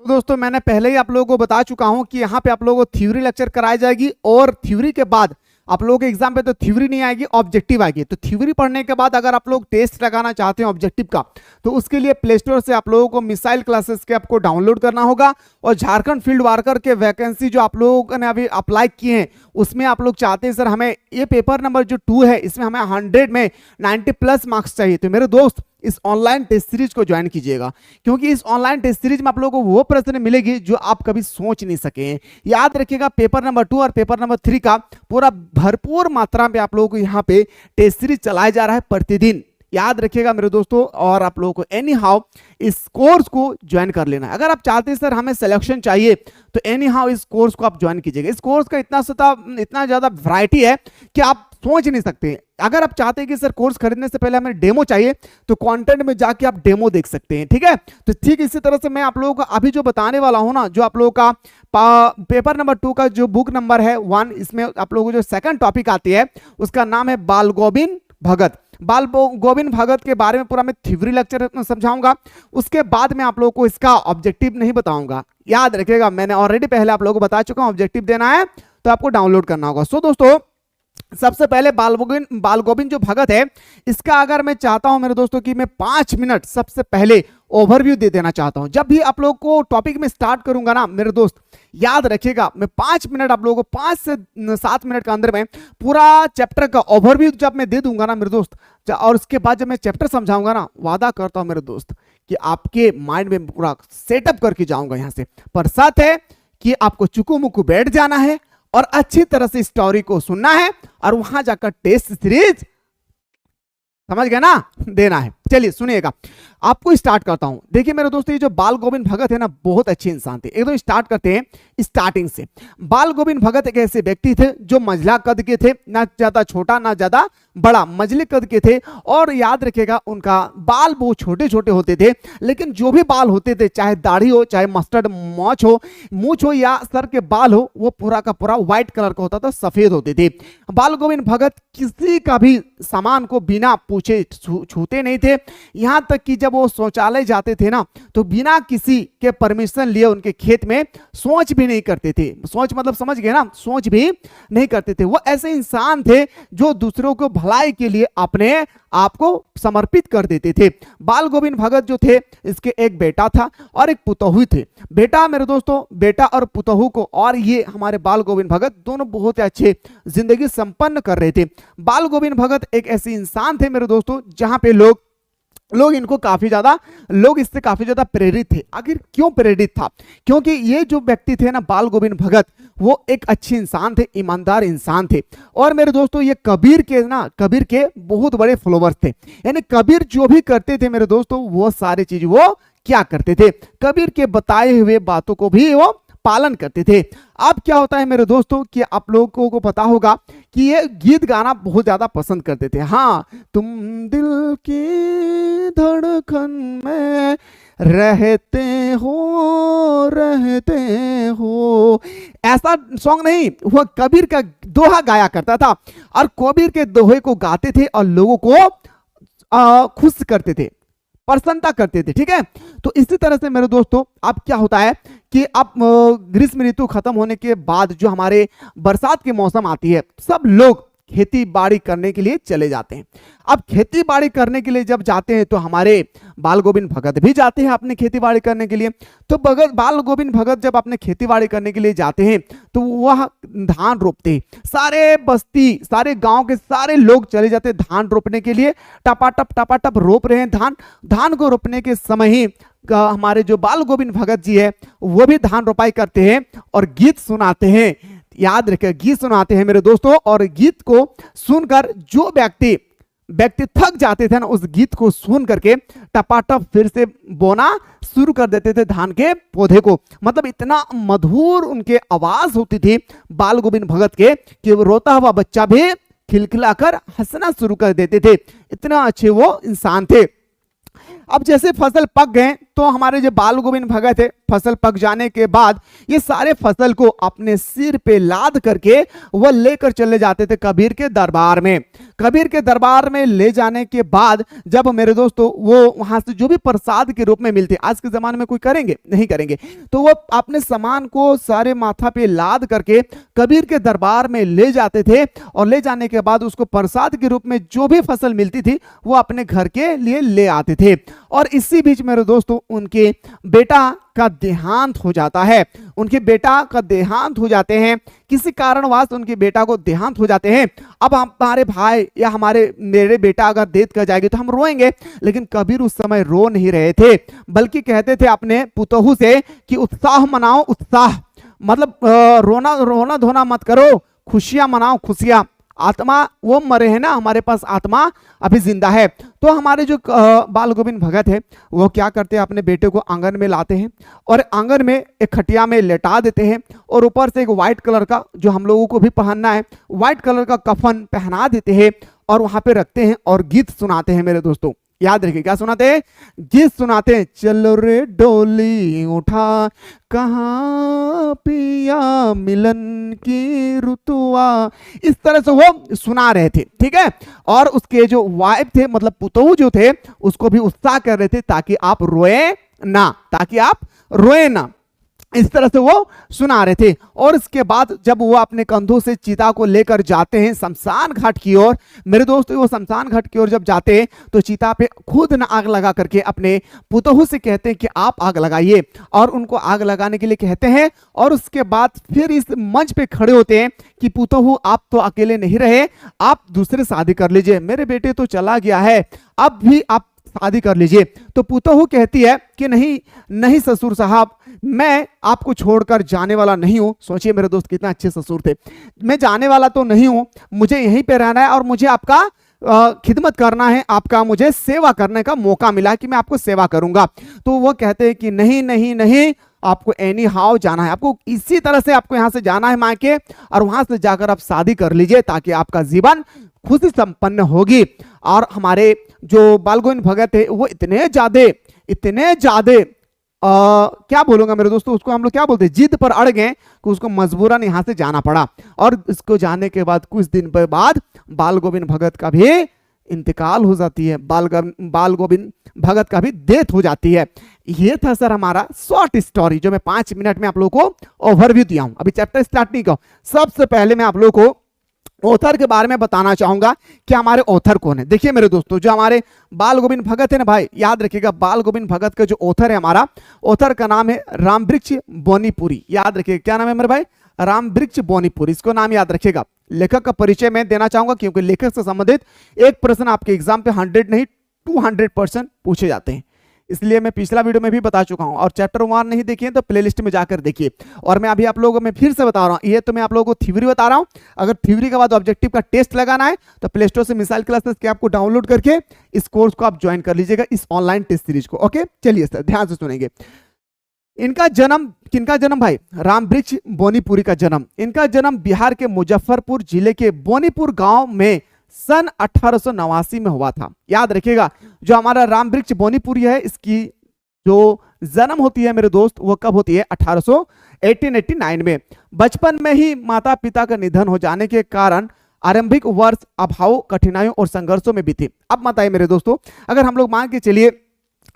तो दोस्तों मैंने पहले ही आप लोगों को बता चुका हूं कि यहाँ पे आप लोगों को थ्योरी लेक्चर कराई जाएगी और थ्योरी के बाद आप लोगों के एग्जाम पे तो थ्योरी नहीं आएगी, ऑब्जेक्टिव आएगी। तो थ्योरी पढ़ने के बाद अगर आप लोग टेस्ट लगाना चाहते हैं ऑब्जेक्टिव का, तो उसके लिए प्ले स्टोर से आप लोगों को मिसाइल क्लासेस के आपको डाउनलोड करना होगा। और झारखंड फील्ड वर्कर के वैकेंसी जो आप लोगों ने अभी अप्लाई किए हैं उसमें आप लोग चाहते हैं सर हमें ये पेपर नंबर जो 2 है इसमें हमें 100 में 90 प्लस मार्क्स चाहिए, तो मेरे दोस्त इस ऑनलाइन टेस्ट सीरीज को ज्वाइन कीजिएगा, क्योंकि इस ऑनलाइन टेस्ट सीरीज में आप लोगों को वो प्रश्न मिलेगी जो आप कभी सोच नहीं सके हैं। याद रखिएगा पेपर नंबर 2 और पेपर नंबर 3 का पूरा भरपूर मात्रा में आप लोगों को यहाँ पे टेस्ट सीरीज चलाया जा रहा है प्रतिदिन। याद रखिएगा मेरे दोस्तों, और आप लोगों को एनी हाउ इस कोर्स को ज्वाइन कर लेना है। अगर आप चाहते हैं सर हमें सिलेक्शन चाहिए तो एनी हाउ इस कोर्स को आप ज्वाइन कीजिएगा। इस कोर्स का इतना ज्यादा वैरायटी है कि आप सोच नहीं सकते। अगर आप चाहते हैं कि सर कोर्स खरीदने से पहले हमें डेमो चाहिए तो कंटेंट में जाके आप डेमो देख सकते हैं, ठीक है। तो ठीक इसी तरह से मैं आप लोगों को अभी जो बताने वाला हूं ना, जो आप लोगों का पेपर नंबर 2 का जो बुक नंबर है 1, इसमें आप लोगों को जो सेकंड टॉपिक आती है उसका नाम है बाल गोविंद भगत। बाल गोविंद भगत के बारे में पूरा मैं थ्योरी लेक्चर समझाऊंगा, उसके बाद में आप लोगों को इसका ऑब्जेक्टिव नहीं बताऊंगा। याद रखिएगा मैंने ऑलरेडी पहले आप लोगों को बता चुका हूं, ऑब्जेक्टिव देना है तो आपको डाउनलोड करना होगा। सो दोस्तों सबसे पहले बाल गोविंद जो भगत है इसका अगर मैं चाहता हूं मेरे दोस्तों कि मैं 5 मिनट सबसे पहले ओवरव्यू दे देना चाहता हूं। जब भी आप लोग को टॉपिक में स्टार्ट करूंगा ना मेरे दोस्त, याद रखिएगा मैं 5 मिनट आप लोगों को 5 से 7 मिनट के अंदर में पूरा चैप्टर का ओवरव्यू जब मैं दे दूंगा ना मेरे दोस्त, और उसके बाद जब मैं चैप्टर समझाऊंगा ना, वादा करता हूं मेरे दोस्त कि आपके माइंड में पूरा सेटअप करके जाऊंगा यहां से। पर साथ है कि आपको चुकू मुकू बैठ जाना है और अच्छी तरह से स्टोरी को सुनना है और वहां जाकर टेस्ट सीरीज, समझ गए ना, देना है। चलिए सुनिएगा, आपको स्टार्ट करता हूं। देखिए मेरे दोस्तों ये जो बाल गोविंद भगत है ना बहुत अच्छे इंसान थे। एकदम स्टार्ट करते हैं स्टार्टिंग से। बाल गोविंद भगत एक ऐसे व्यक्ति थे जो मझला कद के थे, ना ज्यादा छोटा ना ज्यादा बड़ा, मझले कद के थे। और याद रखिएगा उनका बाल बहुत छोटे छोटे होते थे, लेकिन जो भी बाल होते थे, चाहे दाढ़ी हो, चाहे मस्टर्ड मूछ हो या सर के बाल हो, वो पूरा का पूरा व्हाइट कलर का होता था, सफेद होते थे। बाल गोविंद भगत किसी का भी सामान को बिना पूछे छूते नहीं थे। यहां तक कि जब वो शौचालय जाते थे ना तो बिना किसी के परमिशन लिए उनके खेत में सोच भी नहीं करते थे। सोच मतलब समझ गए ना, सोच भी नहीं करते थे। वो ऐसे इंसान थे जो दूसरों को भलाई के लिए अपने आप को समर्पित कर देते थे। बाल गोविंद भगत जो थे इसके एक बेटा था और एक पुतोहू थे। बेटा मेरे दोस्तों, बेटा और पुतोहू को, और ये हमारे बाल गोविंद भगत दोनों बहुत अच्छे जिंदगी संपन्न कर रहे थे। बाल गोविंद भगत एक ऐसे इंसान थे मेरे दोस्तों जहां पे लोग इनको काफी ज्यादा, लोग इससे काफी ज्यादा प्रेरित थे। आखिर क्यों प्रेरित था? क्योंकि ये जो व्यक्ति थे ना बाल गोविंद भगत, वो एक अच्छे इंसान थे, ईमानदार इंसान थे। और मेरे दोस्तों ये कबीर के बहुत बड़े फॉलोवर्स थे। यानी कबीर जो भी करते थे मेरे दोस्तों वो सारी चीज वो क्या करते थे, कबीर के बताए हुए बातों को भी वो पालन करते थे। अब क्या होता है मेरे दोस्तों कि आप लोगों को पता होगा कि ये गीत गाना बहुत ज्यादा पसंद करते थे। हाँ, तुम दिल की धड़कन में रहते हो, ऐसा सॉन्ग नहीं, वह कबीर का दोहा गाया करता था और कबीर के दोहे को गाते थे और लोगों को खुश करते थे, प्रसन्नता करते थे, ठीक है। तो इसी तरह से मेरे दोस्तों अब क्या होता है कि अब ग्रीष्म ऋतु खत्म होने के बाद जो हमारे बरसात के मौसम आती है, सब लोग खेती बाड़ी करने के लिए चले जाते हैं। अब खेती बाड़ी करने के लिए जब जाते हैं तो हमारे बाल गोविंद भगत भी जाते हैं अपने खेती बाड़ी करने के लिए। तो बाल गोविंद भगत जब अपने खेती बाड़ी करने के लिए जाते हैं तो वह धान रोपते हैं। सारे बस्ती, सारे गांव के सारे लोग चले जाते हैं धान रोपने के लिए। टपाटप रोप रहे हैं धान को रोपने के समय ही हमारे जो बाल गोविंद भगत जी है वो भी धान रोपाई करते हैं और गीत सुनाते हैं। याद रखिए गीत सुनाते हैं मेरे दोस्तों, और गीत को सुनकर जो व्यक्ति थक जाते थे ना, उस गीत को सुन करके टपाटप फिर से बोना शुरू कर देते थे धान के पौधे को। मतलब इतना मधुर उनके आवाज होती थी बाल गोविंद भगत के कि रोता हुआ बच्चा भी खिलखिलाकर हंसना शुरू कर देते थे। इतना अच्छे वो इंसान थे। अब जैसे फसल पक गए तो हमारे जो बाल गोविंद भगत है, फसल पक जाने के बाद ये सारे फसल को अपने सिर पे लाद करके वह लेकर चले जाते थे कबीर के दरबार में। कबीर के दरबार में ले जाने के बाद जब मेरे दोस्तों वो वहां से जो भी प्रसाद के रूप में मिलते, आज के जमाने में कोई करेंगे नहीं करेंगे, तो वो अपने सामान को सारे माथा पे लाद करके कबीर के दरबार में ले जाते थे और ले जाने के बाद उसको प्रसाद के रूप में जो भी फसल मिलती थी वो अपने घर के लिए ले आते थे। और इसी बीच मेरे दोस्तों उनके बेटा का देहांत हो जाता है, उनके बेटा का देहांत हो जाते हैं, किसी कारणवश उनके बेटा को देहांत हो जाते हैं। अब हमारे भाई या मेरे बेटा अगर डेथ कर जाएगी तो हम रोएंगे, लेकिन कबीर उस समय रो नहीं रहे थे, बल्कि कहते थे अपने पुतोहू से कि उत्साह मनाओ, उत्साह मतलब रोना रोना धोना मत करो, खुशियां मनाओ, खुशियां। आत्मा वो मरे हैं ना, हमारे पास आत्मा अभी जिंदा है। तो हमारे जो बाल गोविंद भगत है वो क्या करते हैं, अपने बेटे को आंगन में लाते हैं और आंगन में एक खटिया में लेटा देते हैं और ऊपर से एक व्हाइट कलर का, जो हम लोगों को भी पहनना है, व्हाइट कलर का कफन पहना देते हैं और वहां पे रखते हैं और गीत सुनाते हैं। मेरे दोस्तों याद रखिए क्या सुनाते हैं, गीत सुनाते हैं। चलो रे डोली उठा कहाँ पिया मिलन की रुतुआ, इस तरह से वो सुना रहे थे, ठीक है। और उसके जो वाइफ थे मतलब पुतोहू जो थे उसको भी उत्साह कर रहे थे ताकि आप रोए ना, ताकि आप रोए ना, इस तरह से वो सुना रहे थे। और इसके बाद जब वो अपने कंधों से चिता को लेकर जाते हैं शमशान घाट की ओर, मेरे दोस्तों वो शमशान घाट की ओर जब जाते हैं तो चिता पे खुद न आग लगा करके अपने पुतोहू से कहते हैं कि आप आग लगाइए, और उनको आग लगाने के लिए कहते हैं। और उसके बाद फिर इस मंच पे खड़े होते हैं कि पुतोहू आप तो अकेले नहीं रहे, आप दूसरे शादी कर लीजिए, मेरे बेटे तो चला गया है, अब भी आप शादी कर लीजिए। तो पुतोहू कहती है कि नहीं नहीं ससुर साहब, मैं आपको छोड़कर जाने वाला नहीं हूं। सोचिए मेरे दोस्त कितना अच्छे ससुर थे, मैं जाने वाला तो नहीं हूं, मुझे यहीं पे रहना है और मुझे आपका खिदमत करना है, आपका मुझे सेवा करने का मौका मिला कि मैं आपको सेवा करूंगा। तो वो कहते हैं कि नहीं नहीं नहीं, आपको एनी हाउ जाना है, आपको इसी तरह से आपको यहां से जाना है मायके, और वहां से जाकर आप शादी कर लीजिए ताकि आपका जीवन खुशी संपन्न होगी। और हमारे जो बाल गोविंद भगत है वो इतने ज्यादा क्या बोलूंगा मेरे दोस्तों, उसको हम लोग क्या बोलते हैं, जिद पर अड़ गए कि उसको मजबूरन यहां से जाना पड़ा। और इसको जाने के बाद कुछ दिन बाद बाल गोविंद भगत का भी इंतकाल हो जाती है, बाल गोविंद भगत का भी डेथ हो जाती है। ये था सर हमारा शॉर्ट स्टोरी जो मैं 5 मिनट में आप लोगों को ओवरव्यू दिया हूं। अभी चैप्टर स्टार्ट नहीं करो, सबसे पहले मैं आप लोगों को ऑथर के बारे में बताना चाहूंगा कि हमारे ऑथर कौन है। देखिए मेरे दोस्तों, जो हमारे बाल गोविंद भगत है ना भाई, याद रखिएगा बाल गोविंद भगत का जो ऑथर है, हमारा ऑथर का नाम है रामवृक्ष बोनीपुरी। याद रखिएगा क्या नाम है मेरे भाई, रामवृक्ष बोनीपुरी, इसको नाम याद रखिएगा। लेखक का परिचय मैं देना चाहूंगा क्योंकि लेखक से संबंधित एक प्रश्न आपके एग्जाम पे 100 नहीं 200% पूछे जाते हैं, इसलिए मैं पिछला वीडियो में भी बता चुका हूं। और चैप्टर 1 नहीं देखिए तो प्लेलिस्ट में जाकर देखिए। और मैं अभी आप लोगों को मैं फिर से बता रहा हूं, ये तो मैं आप लोगों को थ्योरी बता रहा हूं, अगर थ्योरी के बाद ऑब्जेक्टिव का टेस्ट लगाना है तो प्ले स्टोर से मिसाइल क्लासेस के आपको डाउनलोड करके इस कोर्स को आप ज्वाइन कर लीजिएगा, इस ऑनलाइन टेस्ट सीरीज को। ओके चलिए सर ध्यान से सुनेंगे। इनका जन्म, किनका जन्म भाई, रामवृक्ष बोनीपुरी का जन्म। इनका जन्म बिहार के मुजफ्फरपुर जिले के बोनीपुर गांव में सन 1889 में हुआ था। याद रखिएगा जो हमारा रामवृक्ष बोनीपुरी है, इसकी जो जन्म होती है मेरे दोस्त वो कब होती है, 1889 में। बचपन में ही माता पिता का निधन हो जाने के कारण आरंभिक वर्ष अभाव, कठिनाइयों और संघर्षों में बीते। अब बताइए मेरे दोस्तों, अगर हम लोग मान के चलिए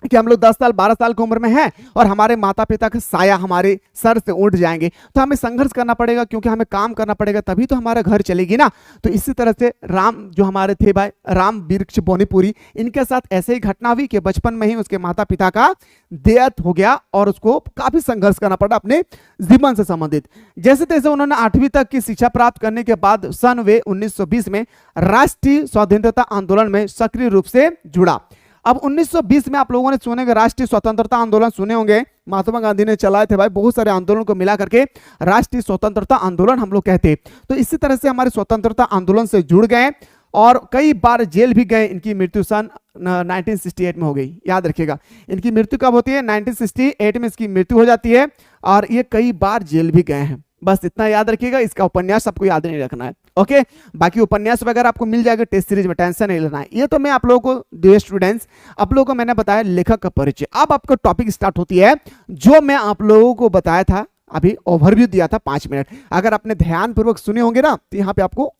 कि हम लोग 10 साल 12 साल की उम्र में हैं और हमारे माता पिता का साया हमारे सर से उठ जाएंगे तो हमें संघर्ष करना पड़ेगा, क्योंकि हमें काम करना पड़ेगा, तभी तो हमारा घर चलेगी ना। तो इसी तरह से राम जो हमारे थे भाई रामवृक्ष बोनीपुरी, इनके साथ ऐसे ही घटना हुई कि बचपन में ही उसके माता पिता का डेथ हो गया और उसको काफी संघर्ष करना पड़ा अपने जीवन से संबंधित। जैसे तैसे उन्होंने 8वीं तक की शिक्षा प्राप्त करने के बाद सन वे 1920 में राष्ट्रीय स्वतंत्रता आंदोलन में सक्रिय रूप से जुड़ा। अब 1920 में आप लोगों ने सुने राष्ट्रीय स्वतंत्रता आंदोलन सुने होंगे, महात्मा गांधी ने चलाए थे भाई, बहुत सारे आंदोलन को मिला करके राष्ट्रीय स्वतंत्रता आंदोलन हम लोग कहते हैं। तो इसी तरह से हमारे स्वतंत्रता आंदोलन से जुड़ गए और कई बार जेल भी गए। इनकी मृत्यु सन 1968 में हो गई। याद रखिएगा इनकी मृत्यु कब होती है, 1968 में इसकी मृत्यु हो जाती है और ये कई बार जेल भी गए हैं। बस इतना याद रखिएगा, इसका उपन्यास आपको याद नहीं रखना है। ओके बाकी उपन्यास वगैरह आपको मिल जाएगा टेस्ट सीरीज में, टेंशन नहीं लेना है। ये तो मैं आप लोगों को डियर स्टूडेंट्स, आप लोगों को मैंने बताया लेखक का परिचय। अब आपका टॉपिक स्टार्ट होती है जो मैं आप लोगों को बताया था, अभी ओवरव्यू दिया था 5 मिनट। अगर आपने ध्यान पूर्वक सुने होंगे ना तो यहाँ पे आपको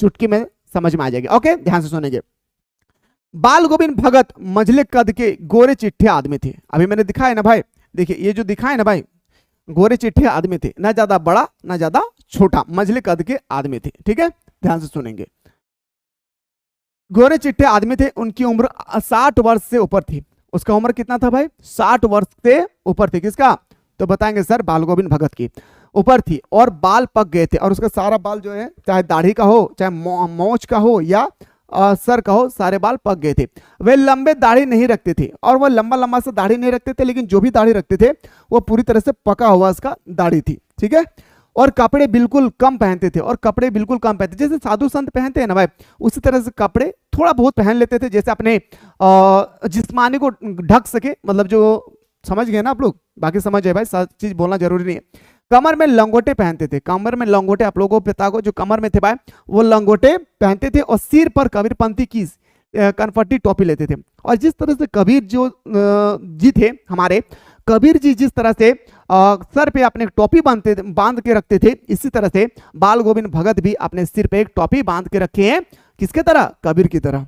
चुटकी में समझ में आ जाएगी। ओके, ध्यान से सुनेंगे। बाल गोविंद भगत मझले कद के गोरे चिट्ठे आदमी थे। अभी मैंने दिखाया ना भाई, देखिए ये जो दिखाया ना भाई, गोरे चिट्ठे आदमी थे, ना ज्यादा बड़ा ना ज्यादा छोटा, मझले कद के आदमी थे। ठीक है, ध्यान से सुनेंगे। गोरे चिट्ठे आदमी थे, उनकी उम्र 60 वर्ष से ऊपर थी। उसका उम्र कितना था भाई? 60 वर्ष से ऊपर थी। किसका? तो बताएंगे सर बाल गोविंद भगत की ऊपर थी, और बाल पक गए थे, और उसका सारा बाल जो है, चाहे दाढ़ी का हो, चाहे मोच का हो, या सर का हो, सारे बाल पक गए थे। वे लंबे दाढ़ी नहीं रखते थे, और वह लंबा लंबा सा दाढ़ी नहीं रखते थे, लेकिन जो भी दाढ़ी रखते थे वो पूरी तरह से पका हुआ उसका दाढ़ी थी। ठीक है, और कपड़े बिल्कुल कम पहनते थे, और कपड़े बिल्कुल कम पहनते, जैसे साधु संत पहनते हैं ना भाई, उसी तरह से कपड़े थोड़ा बहुत पहन लेते थे, जैसे अपने जिस्मानी को ढक सके, मतलब जो, समझ गए ना आप लोग? बाकी समझ है भाई, सब चीज बोलना जरूरी नहीं है। कमर में लंगोटे पहनते थे, कमर में लंगोटे, आप लोगों को पता हो, जो कमर में थे भाई वो लंगोटे पहनते थे, और सिर पर कबीरपंथी की कनफटी टोपी लेते थे। और जिस तरह से कबीर जो जी थे हमारे, कबीर जी जिस तरह से सर पे अपने टोपी बांध के रखते थे, इसी तरह से बाल गोविंद भगत भी अपने सिर पे एक टोपी बांध के रखे हैं। किसके तरह? कबीर की तरह।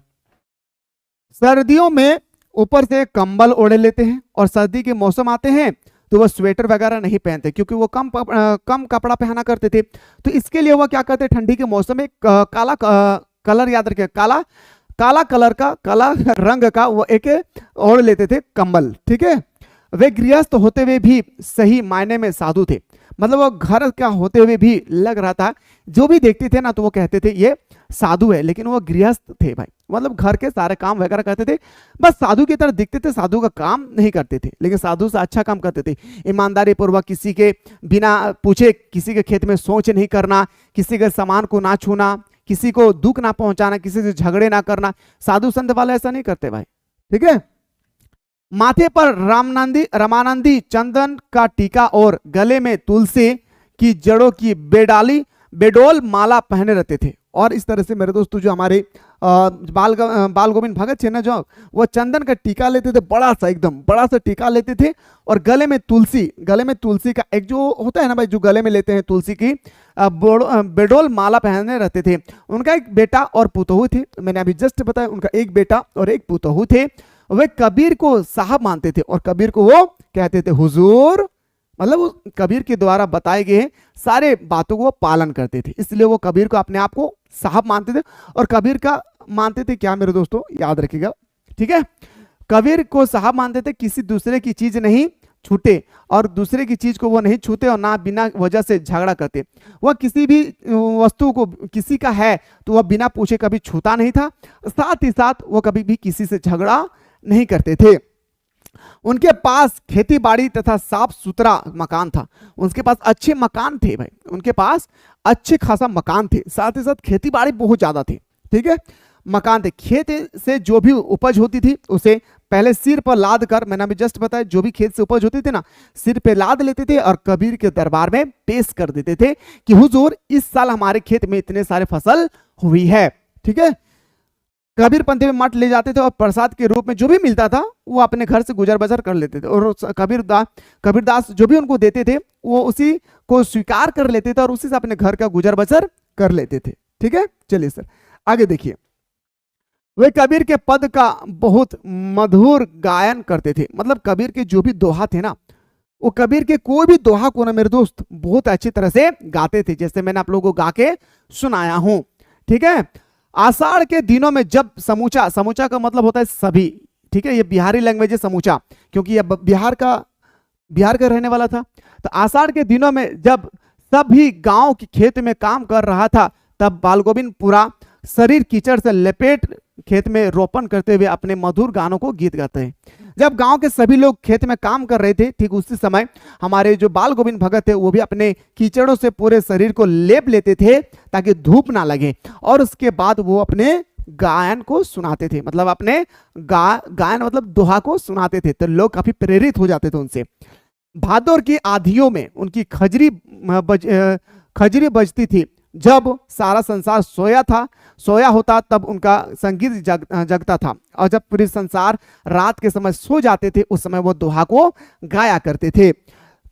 सर्दियों में ऊपर से कंबल ओढ़े लेते हैं, और सर्दी के मौसम आते हैं तो वह स्वेटर वगैरह नहीं पहनते, क्योंकि वो कम कपड़ा पहना करते थे। तो इसके लिए वह क्या करते? ठंडी के मौसम में काला कलर, याद रखिए, काला कलर का, काला रंग का वो एक ओढ़ लेते थे कंबल। ठीक है, वे गृहस्थ होते हुए भी सही मायने में साधु थे, मतलब वो घर का होते हुए भी लग रहा था, जो भी देखते थे ना तो वो कहते थे ये साधु है, लेकिन वो गृहस्थ थे भाई, मतलब घर के सारे काम वगैरह करते थे, बस साधु की तरह दिखते थे, साधु का काम नहीं करते थे, लेकिन साधु से अच्छा काम करते थे। ईमानदारी पूर्वक, किसी के बिना पूछे किसी के खेत में सोच नहीं करना, किसी के सामान को ना छूना, किसी को दुख ना पहुंचाना, किसी से झगड़े ना करना। साधु संत वाले ऐसा नहीं करते भाई। ठीक है, माथे पर रामानंदी चंदन का टीका और गले में तुलसी की जड़ों की बेडोल माला पहने रहते थे। और इस तरह से मेरे दोस्तों, जो हमारे बाल गोविंद भगत थे ना, जो वो चंदन का टीका लेते थे, बड़ा सा, एकदम बड़ा सा टीका लेते थे, और गले में तुलसी का एक जो होता है ना भाई, जो गले में लेते हैं तुलसी की बेडोल माला पहने रहते थे। उनका एक बेटा और पुतोहू थे, मैंने अभी जस्ट बताया, उनका एक बेटा और एक पुतोहू थे। वे कबीर को साहब मानते थे, और कबीर को वो कहते थे हुजूर, मतलब वो कबीर के द्वारा बताए गए सारे बातों को पालन करते थे, इसलिए वो कबीर को अपने आप को साहब मानते थे। और कबीर का मानते थे क्या मेरे दोस्तों, याद रखिएगा। ठीक है, कबीर को साहब मानते थे, किसी दूसरे की चीज नहीं छूटे, और दूसरे की चीज को वो नहीं छूते, और ना बिना वजह से झगड़ा करते। वह किसी भी वस्तु को, किसी का है तो वह बिना पूछे कभी छूता नहीं था, साथ ही साथ वो कभी भी किसी से झगड़ा नहीं करते थे। उनके पास खेती बाड़ी तथा साफ सुथरा मकान था, उनके पास अच्छे मकान थे भाई, उनके पास अच्छे खासा मकान थे, साथ ही साथ खेती बाड़ी बहुत ज्यादा थी। ठीक है, मकान थे, खेत से जो भी उपज होती थी उसे पहले सिर पर लाद कर, मैंने अभी जस्ट बताया, जो भी खेत से उपज होती थी ना, सिर पे लाद लेते थे और कबीर के दरबार में पेश कर देते थे कि हुजूर इस साल हमारे खेत में इतने सारे फसल हुई है। ठीक है, कबीर पंथी में मठ ले जाते थे, और प्रसाद के रूप में जो भी मिलता था वो अपने घर से गुजर बसर कर लेते थे, और कबीरदास जो भी उनको देते थे वो उसी को स्वीकार कर लेते थे, और उसी से अपने घर का गुजर बसर कर लेते थे। ठीक है, चलिए सर आगे देखिए। वे कबीर के पद का बहुत मधुर गायन करते थे, मतलब कबीर के जो भी दोहा थे ना, वो कबीर के कोई भी दोहा को ना मेरे दोस्त बहुत अच्छी तरह से गाते थे, जैसे मैंने आप लोगों को गा के सुनाया हूं। ठीक है, आषाढ़ के दिनों में जब समूचा का मतलब होता है सभी, ठीक है, ये बिहारी लैंग्वेज है समूचा, क्योंकि ये बिहार का रहने वाला था। तो आषाढ़ के दिनों में जब सभी गांव के खेत में काम कर रहा था, तब बाल गोविंद पूरा शरीर कीचड़ से लपेट खेत में रोपण करते हुए अपने मधुर गानों को गीत गाते हैं। जब गांव के सभी लोग खेत में काम कर रहे थे, ठीक उसी समय हमारे जो बाल गोविंद भगत थे वो भी अपने कीचड़ों से पूरे शरीर को लेप लेते थे ताकि धूप ना लगे, और उसके बाद वो अपने गायन को सुनाते थे, मतलब अपने गायन मतलब दोहा को सुनाते थे, तो लोग काफी प्रेरित हो जाते थे उनसे। भादौर की आधियों में उनकी खजरी बजती थी, जब सारा संसार सोया होता तब उनका संगीत जगता था, और जब पूरी संसार रात के समय सो जाते थे उस समय वो दोहा को गाया करते थे।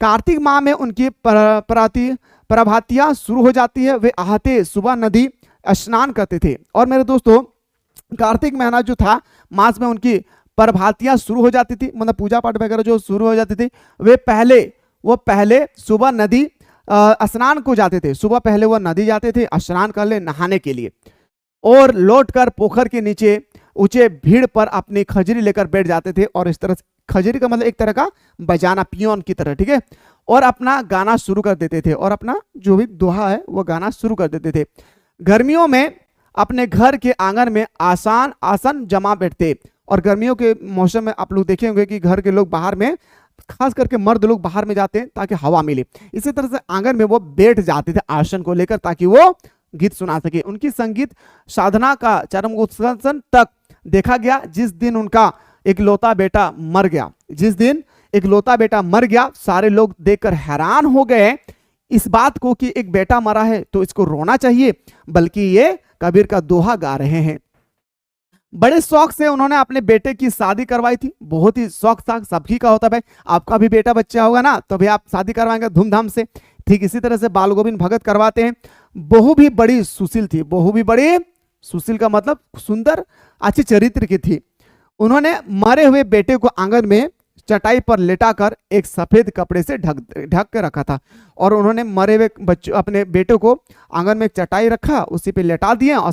कार्तिक माह में उनकी प्रभातियां शुरू हो जाती है, वे आहते सुबह नदी स्नान करते थे। और मेरे दोस्तों कार्तिक महीना जो था, मास में उनकी प्रभातियां शुरू हो जाती थी, मतलब पूजा पाठ वगैरह जो शुरू हो जाती थी, वो पहले सुबह नदी स्नान को जाते थे। सुबह पहले वो नदी जाते थे स्नान कर ले, नहाने के लिए, और लौटकर पोखर के नीचे ऊंचे भीड़ पर अपनी खजरी लेकर बैठ जाते थे। और इस तरह से, खजरी का मतलब एक तरह का बजाना, पियोन की तरह, ठीक है, और अपना गाना शुरू कर देते थे, और अपना जो भी दोहा है वो गाना शुरू कर देते थे। गर्मियों में अपने घर के आंगन में आसन जमा बैठते, और गर्मियों के मौसम में आप लोग देखे होंगे कि घर के लोग बाहर में, खास करके मर्द लोग बाहर में जाते हैं ताकि हवा मिले, इसी तरह से आंगन में वो बैठ जाते थे आसन को लेकर, ताकि वो गीत सुना सके। उनकी संगीत साधना का चरम उत्कर्षण तक देखा गया जिस दिन उनका इकलौता बेटा मर गया। जिस दिन इकलौता बेटा मर गया, सारे लोग देखकर हैरान हो गए इस बात को कि एक बेटा मरा है तो इसको रोना चाहिए, बल्कि ये कबीर का दोहा गा रहे हैं। बड़े शौक से उन्होंने अपने बेटे की शादी करवाई थी। बहुत ही शौक था, सबकी का होता है भाई, आपका भी बेटा बच्चा होगा ना तो भी आप शादी करवाएंगे धूमधाम से। ठीक इसी तरह से बाल गोविंद भगत करवाते हैं। बहू भी बड़ी सुशील थी, बहू भी बड़ी सुशील का मतलब सुंदर, अच्छी चरित्र की थी। उन्होंने मरे हुए बेटे को आंगन में चटाई पर लेटाकर एक सफेद कपड़े से ढक के रखा था, और उन्होंने मरे हुए बच्चों अपने बेटे को आंगन में एक चटाई रखा, उसी पे लेटा दिया और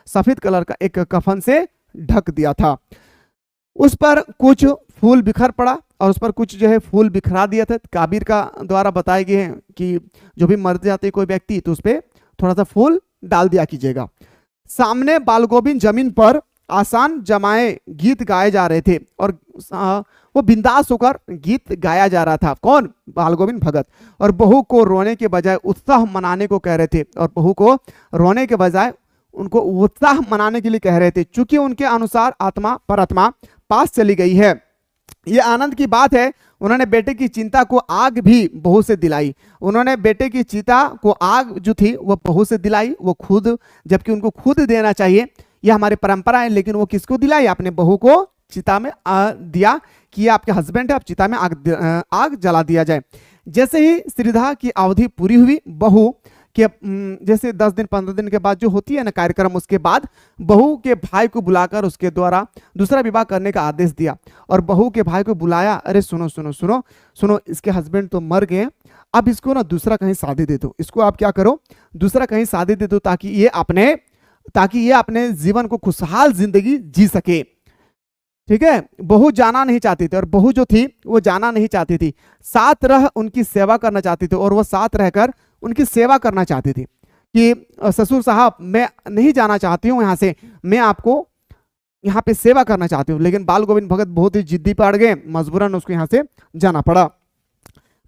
सफेद कलर का एक कफन से ढक दिया था। उस पर कुछ फूल बिखर पड़ा, और उस पर कुछ जो है फूल बिखरा दिया था। कबीर का द्वारा बताए गए हैं कि जो भी मर जाते कोई व्यक्ति तो उस पर थोड़ा सा फूल डाल दिया कीजिएगा। सामने बाल गोविंद जमीन पर आसान जमाए गीत गाए जा रहे थे, और वो बिंदास होकर गीत गाया जा रहा था। कौन? बाल गोविंद भगत। और बहू को रोने के बजाय उत्साह मनाने को कह रहे थे, और बहू को रोने के बजाय उनको उत्साह मनाने के लिए कह रहे थे, चूंकि उनके अनुसार आत्मा परमात्मा पास चली गई है। ये आनंद की बात है। उन्होंने बेटे की चिंता को आग भी बहू से दिलाई। उन्होंने बेटे की चिंता को आग जो थी वो बहू से दिलाई, वो खुद, जबकि उनको खुद देना चाहिए, यह हमारी परंपरा है, लेकिन वो किसको दिलाई? अपने बहू को चिता में दिया कि आपके हस्बैंड है, आप चिता में आग जला दिया जाए। जैसे ही श्रीधा की अवधि पूरी हुई, बहू के जैसे 10 दिन 15 दिन के बाद जो होती है ना कार्यक्रम, उसके बाद बहू के भाई को बुलाकर उसके द्वारा दूसरा विवाह करने का आदेश दिया। और बहू के भाई को बुलाया, अरे सुनो सुनो सुनो सुनो, इसके हस्बैंड तो मर गए, अब इसको ना दूसरा कहीं शादी दे दो, इसको आप क्या करो, दूसरा कहीं शादी दे दो, ताकि ये अपने जीवन को खुशहाल जिंदगी जी सके। ठीक है, बहू जाना नहीं चाहती थी, और बहू जो थी वो जाना नहीं चाहती थी, साथ रह उनकी सेवा करना चाहती थी, और वो साथ रहकर उनकी सेवा करना चाहती थी कि ससुर साहब मैं नहीं जाना चाहती हूँ यहाँ से, मैं आपको यहाँ पे सेवा करना चाहती हूँ। लेकिन बाल गोविंद भगत बहुत ही जिद्दी पड़ गए, मजबूरन उसको यहाँ से जाना पड़ा।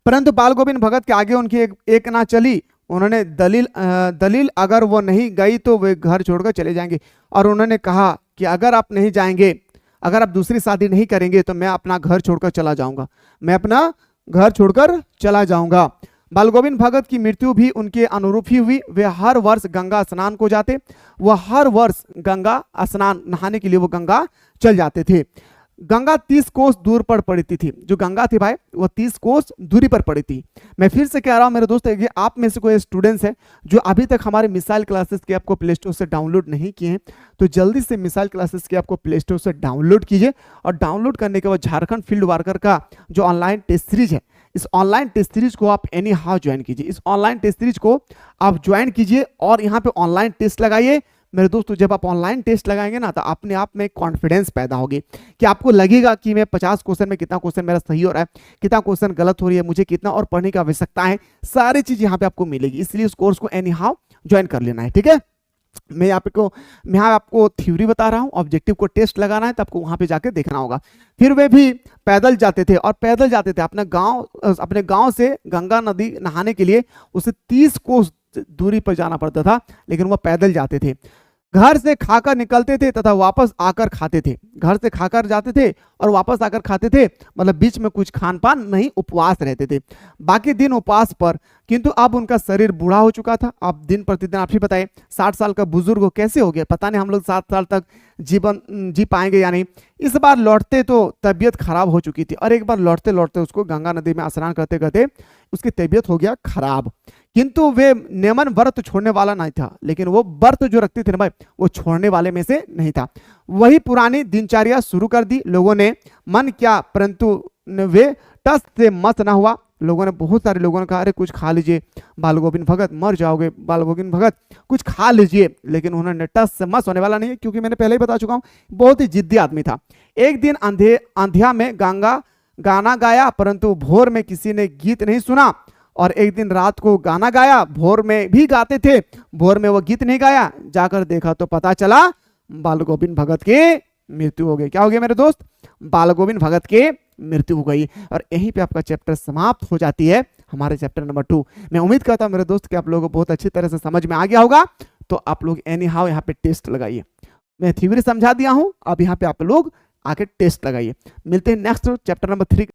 परंतु बाल गोविंद भगत के आगे उनकी एक ना चली। उन्होंने दलील अगर वो नहीं गई तो वे घर छोड़कर चले जाएंगे, और उन्होंने कहा कि अगर आप नहीं जाएंगे, अगर आप दूसरी शादी नहीं करेंगे तो मैं अपना घर छोड़कर चला जाऊंगा, मैं अपना घर छोड़कर चला जाऊंगा। बाल गोविंद भगत की मृत्यु भी उनके अनुरूप ही हुई। वे हर वर्ष गंगा स्नान को जाते, वह हर वर्ष गंगा स्नान नहाने के लिए वो गंगा चल जाते थे। गंगा 30 कोस दूर पर पड़ती थी, जो गंगा थी भाई वो 30 कोस दूरी पर पड़ी थी। मैं फिर से कह रहा हूं मेरे दोस्त, कि आप में से कोई स्टूडेंट्स है जो अभी तक हमारे मिसाइल क्लासेस के आपको प्ले स्टोर से डाउनलोड नहीं किए हैं, तो जल्दी से मिसाइल क्लासेस के आपको प्ले स्टोर से डाउनलोड कीजिए, और डाउनलोड करने के बाद झारखंड फील्ड वर्कर का जो ऑनलाइन टेस्ट सीरीज है, इस ऑनलाइन टेस्ट सीरीज को आप एनी हाउ ज्वाइन कीजिए। इस ऑनलाइन टेस्ट सीरीज को आप ज्वाइन कीजिए और यहाँ पे ऑनलाइन टेस्ट लगाइए। मेरे दोस्तों, जब आप ऑनलाइन टेस्ट लगाएंगे ना तो अपने आप में कॉन्फिडेंस पैदा होगी कि आपको लगेगा कि मैं 50 क्वेश्चन में कितना क्वेश्चन मेरा सही हो रहा है, कितना क्वेश्चन गलत हो रही है, मुझे कितना और पढ़ने की आवश्यकता है, सारी चीज यहाँ पे आपको मिलेगी। इसलिए उस कोर्स को एनी हाउ ज्वाइन कर लेना है, ठीक है। मैं आपको थ्योरी बता रहा हूँ, ऑब्जेक्टिव को टेस्ट लगाना है तो आपको वहां पे जाके देखना होगा। फिर वे भी पैदल जाते थे, और पैदल जाते थे अपने गांव से गंगा नदी नहाने के लिए उसे 30 कोस दूरी पर जाना पड़ता था, लेकिन वह पैदल जाते थे। घर से खाकर निकलते थे तथा वापस आकर खाते थे। घर से खाकर जाते थे और वापस आकर खाते थे, मतलब बीच में कुछ खान पान नहीं, उपवास रहते थे, बाकी दिन उपवास पर। किंतु अब उनका शरीर बूढ़ा हो चुका था। अब दिन प्रतिदिन आप ही बताइए, 60 साल का बुजुर्ग कैसे हो गया, पता नहीं हम लोग 7 साल तक जीवन जी पाएंगे या नहीं। इस बार लौटते तो तबीयत खराब हो चुकी थी, और एक बार लौटते लौटते उसको गंगा नदी में स्नान करते करते उसकी तबीयत हो गया खराब। किंतु वे नेमन व्रत छोड़ने वाला नहीं था, लेकिन वो व्रत जो रखते थे ना भाई, वो छोड़ने वाले में से नहीं था। वही पुरानी दिनचर्या शुरू कर दी लोगों ने, मन क्या, परंतु वे टस से मत ना हुआ। लोगों ने, बहुत सारे लोगों ने कहा अरे कुछ खा लीजिए बाल गोविंद भगत, मर जाओगे बाल गोविंद भगत, कुछ खा लीजिए, लेकिन उन्होंने टस से मस होने वाला नहीं है, क्योंकि मैंने पहले ही बता चुका हूं बहुत ही जिद्दी आदमी था। एक दिन अंधिया में गाना गाया, परंतु भोर में किसी ने गीत नहीं सुना, और एक दिन रात को गाना गाया, भोर में भी गाते थे, भोर में वो गीत नहीं गाया, जाकर देखा तो पता चला बाल गोविंद भगत की मृत्यु हो गई। क्या हो गया मेरे दोस्त? बाल गोविंद भगत की मृत्यु हो गई। और यहीं पे आपका चैप्टर समाप्त हो जाती है, हमारे चैप्टर नंबर 2। मैं उम्मीद करता हूं मेरे दोस्त कि आप लोगों को बहुत अच्छी तरह से समझ में आ गया होगा। तो आप लोग एनी हाउ यहाँ पे टेस्ट लगाइए। मैं थ्योरी समझा दिया हूं, अब यहाँ पे आप लोग आके टेस्ट लगाइए। मिलते हैं नेक्स्ट चैप्टर नंबर 3।